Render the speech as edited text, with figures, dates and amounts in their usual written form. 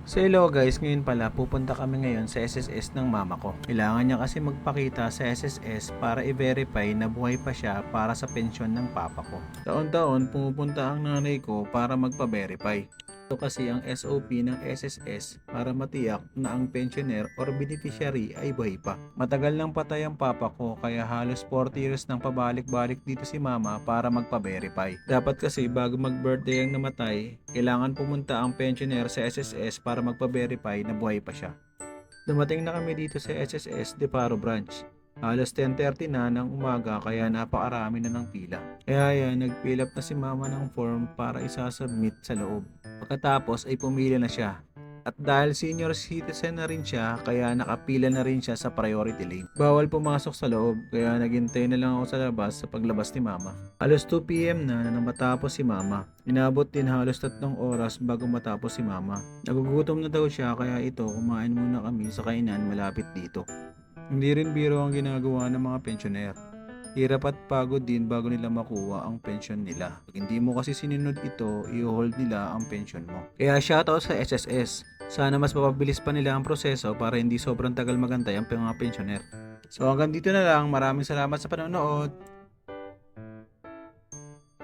So hello guys, ngayon pala pupunta kami ngayon sa SSS ng mama ko. Kailangan niya kasi magpakita sa SSS para i-verify na buhay pa siya para sa pensyon ng papa ko. Taon-taon pumupunta ang nanay ko para magpa-verify. Ito kasi ang SOP ng SSS para matiyak na ang pensioner or beneficiary ay buhay pa. Matagal nang patay ang papa ko kaya halos 40 years nang pabalik-balik dito si mama para magpa-verify. Dapat kasi bago mag-birthday ang namatay, kailangan pumunta ang pensioner sa SSS para magpa-verify na buhay pa siya. Dumating na kami dito sa SSS De Paro Branch. Halos 10:30 na ng umaga kaya napakarami na ng pila. Kaya yan, nag-fill up na si mama ng form para isasubmit sa loob. Pagkatapos ay pumila na siya. At dahil senior citizen na rin siya, kaya nakapila na rin siya sa priority lane. Bawal pumasok sa loob, kaya naghintay na lang ako sa labas sa paglabas ni mama. Alas 2 p.m. na nang matapos si mama. Inabot din halos 3 oras bago matapos si mama. Nagugutom na daw siya kaya ito kumain muna kami sa kainan malapit dito. Hindi rin biro ang ginagawa ng mga pensyoner. Hirap at pagod din bago nila makuha ang pensyon nila. Pag hindi mo kasi sinunod ito, i-hold nila ang pensyon mo. Kaya shoutout sa SSS. Sana mas mapabilis pa nila ang proseso para hindi sobrang tagal magantay ang mga pensyoner. So hanggang dito na lang. Maraming salamat sa panonood.